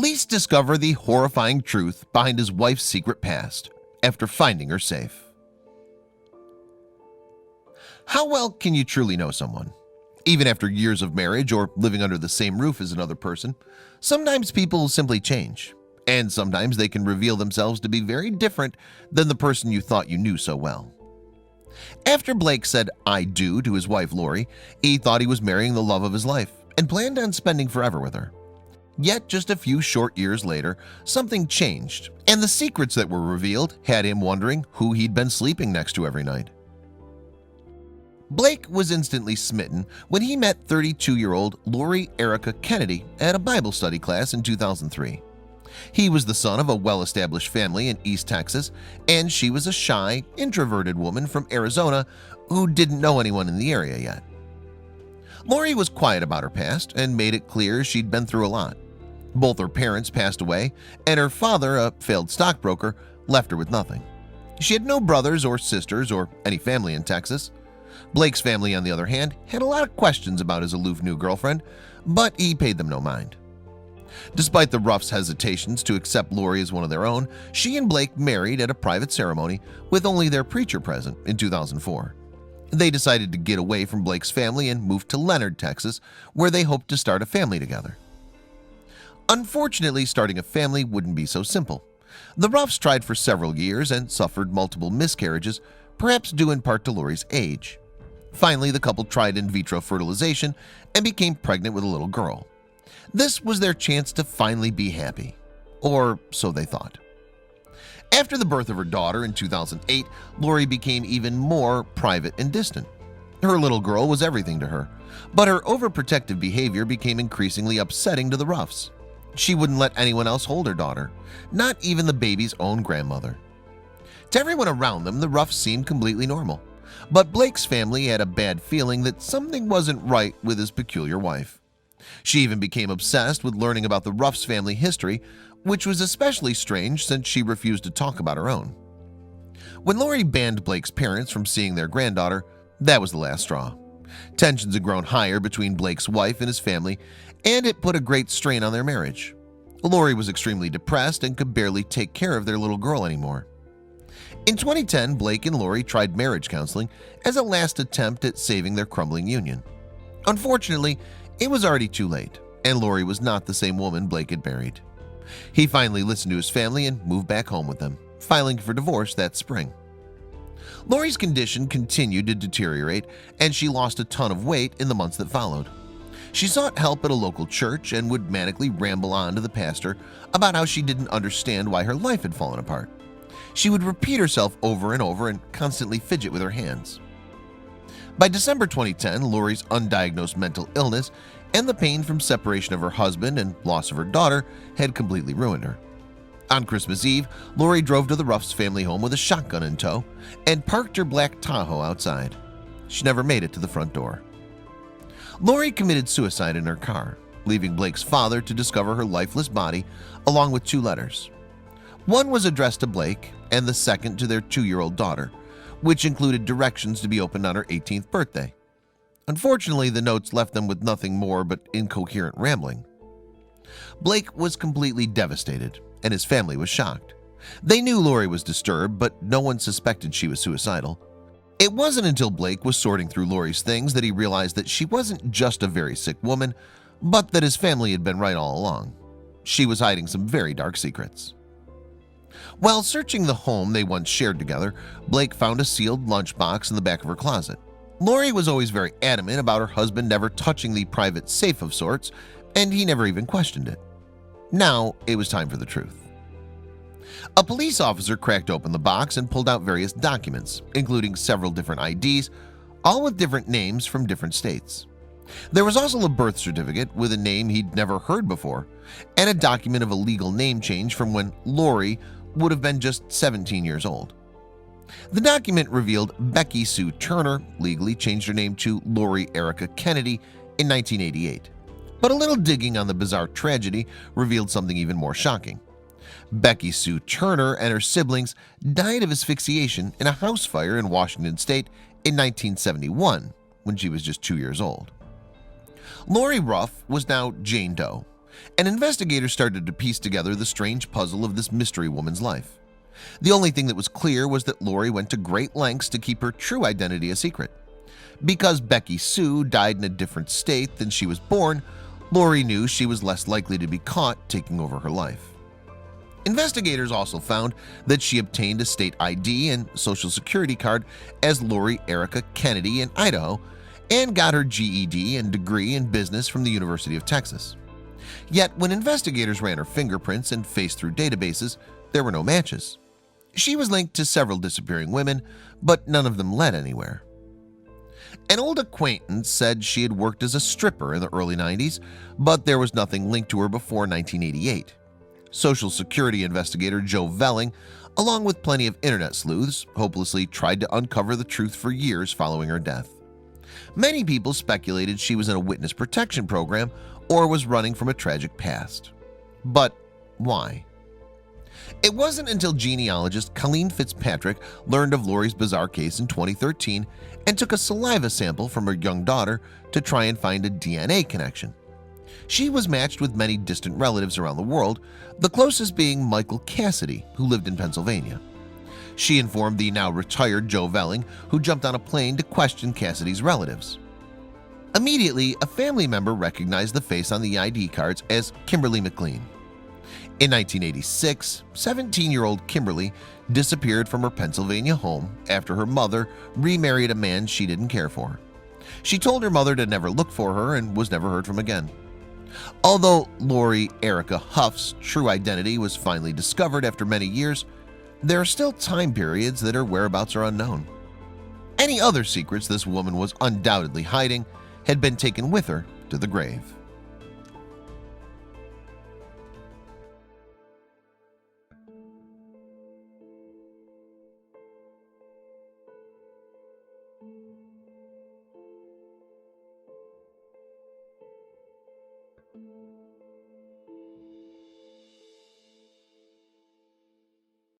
Police discover the horrifying truth behind his wife's secret past after finding her safe. How well can you truly know someone? Even after years of marriage or living under the same roof as another person, sometimes people simply change, and sometimes they can reveal themselves to be very different than the person you thought you knew so well. After Blake said "I do" to his wife Lori, he thought he was marrying the love of his life and planned on spending forever with her. Yet just a few short years later, something changed, and the secrets that were revealed had him wondering who he'd been sleeping next to every night. Blake was instantly smitten when he met 32-year-old Lori Erica Kennedy at a Bible study class in 2003. He was the son of a well-established family in East Texas, and she was a shy, introverted woman from Arizona who didn't know anyone in the area yet. Lori was quiet about her past and made it clear she'd been through a lot. Both her parents passed away, and her father, a failed stockbroker, left her with nothing. She had no brothers or sisters or any family in Texas. Blake's family, on the other hand, had a lot of questions about his aloof new girlfriend, but he paid them no mind. Despite the Ruffs' hesitations to accept Lori as one of their own, she and Blake married at a private ceremony with only their preacher present in 2004. They decided to get away from Blake's family and moved to Leonard, Texas, where they hoped to start a family together. Unfortunately, starting a family wouldn't be so simple. The Ruffs tried for several years and suffered multiple miscarriages, perhaps due in part to Lori's age. Finally, the couple tried in vitro fertilization and became pregnant with a little girl. This was their chance to finally be happy, or so they thought. After the birth of her daughter in 2008, Lori became even more private and distant. Her little girl was everything to her, but her overprotective behavior became increasingly upsetting to the Ruffs. She wouldn't let anyone else hold her daughter, not even the baby's own grandmother. To everyone around them, the Ruffs seemed completely normal, but Blake's family had a bad feeling that something wasn't right with his peculiar wife. She even became obsessed with learning about the Ruffs' family history, which was especially strange since she refused to talk about her own. When Lori banned Blake's parents from seeing their granddaughter, that was the last straw. Tensions had grown higher between Blake's wife and his family, and it put a great strain on their marriage. Lori was extremely depressed and could barely take care of their little girl anymore. In 2010, Blake and Lori tried marriage counseling as a last attempt at saving their crumbling union. Unfortunately, it was already too late, and Lori was not the same woman Blake had married. He finally listened to his family and moved back home with them, filing for divorce that spring. Lori's condition continued to deteriorate, and she lost a ton of weight in the months that followed. She sought help at a local church and would manically ramble on to the pastor about how she didn't understand why her life had fallen apart. She would repeat herself over and over and constantly fidget with her hands. By December 2010, Lori's undiagnosed mental illness and the pain from separation of her husband and loss of her daughter had completely ruined her. On Christmas Eve, Lori drove to the Ruffs' family home with a shotgun in tow and parked her black Tahoe outside. She never made it to the front door. Lori committed suicide in her car, leaving Blake's father to discover her lifeless body along with 2 letters. One was addressed to Blake and the second to their 2-year-old daughter, which included directions to be opened on her 18th birthday. Unfortunately, the notes left them with nothing more but incoherent rambling. Blake was completely devastated, and his family was shocked. They knew Lori was disturbed, but no one suspected she was suicidal. It wasn't until Blake was sorting through Lori's things that he realized that she wasn't just a very sick woman, but that his family had been right all along. She was hiding some very dark secrets. While searching the home they once shared together, Blake found a sealed lunchbox in the back of her closet. Lori was always very adamant about her husband never touching the private safe of sorts, and he never even questioned it. Now it was time for the truth. A police officer cracked open the box and pulled out various documents, including several different IDs, all with different names from different states. There was also a birth certificate with a name he'd never heard before, and a document of a legal name change from when Lori would have been just 17 years old. The document revealed Becky Sue Turner legally changed her name to Lori Erica Kennedy in 1988. But a little digging on the bizarre tragedy revealed something even more shocking. Becky Sue Turner and her siblings died of asphyxiation in a house fire in Washington State in 1971 when she was just 2 years old. Lori Ruff was now Jane Doe, and investigators started to piece together the strange puzzle of this mystery woman's life. The only thing that was clear was that Lori went to great lengths to keep her true identity a secret. Because Becky Sue died in a different state than she was born, Lori knew she was less likely to be caught taking over her life. Investigators also found that she obtained a state ID and social security card as Lori Erica Kennedy in Idaho and got her GED and degree in business from the University of Texas. Yet when investigators ran her fingerprints and faced through databases, there were no matches. She was linked to several disappearing women, but none of them led anywhere. An old acquaintance said she had worked as a stripper in the early 90s, but there was nothing linked to her before 1988. Social Security investigator Joe Velling, along with plenty of internet sleuths, hopelessly tried to uncover the truth for years following her death. Many people speculated she was in a witness protection program or was running from a tragic past. But why? It wasn't until genealogist Colleen Fitzpatrick learned of Lori's bizarre case in 2013 and took a saliva sample from her young daughter to try and find a DNA connection. She was matched with many distant relatives around the world, the closest being Michael Cassidy, who lived in Pennsylvania. She informed the now retired Joe Velling, who jumped on a plane to question Cassidy's relatives. Immediately, a family member recognized the face on the ID cards as Kimberly McLean. In 1986, 17-year-old Kimberly disappeared from her Pennsylvania home after her mother remarried a man she didn't care for. She told her mother to never look for her and was never heard from again. Although Lori Erica Huff's true identity was finally discovered after many years, there are still time periods that her whereabouts are unknown. Any other secrets this woman was undoubtedly hiding had been taken with her to the grave.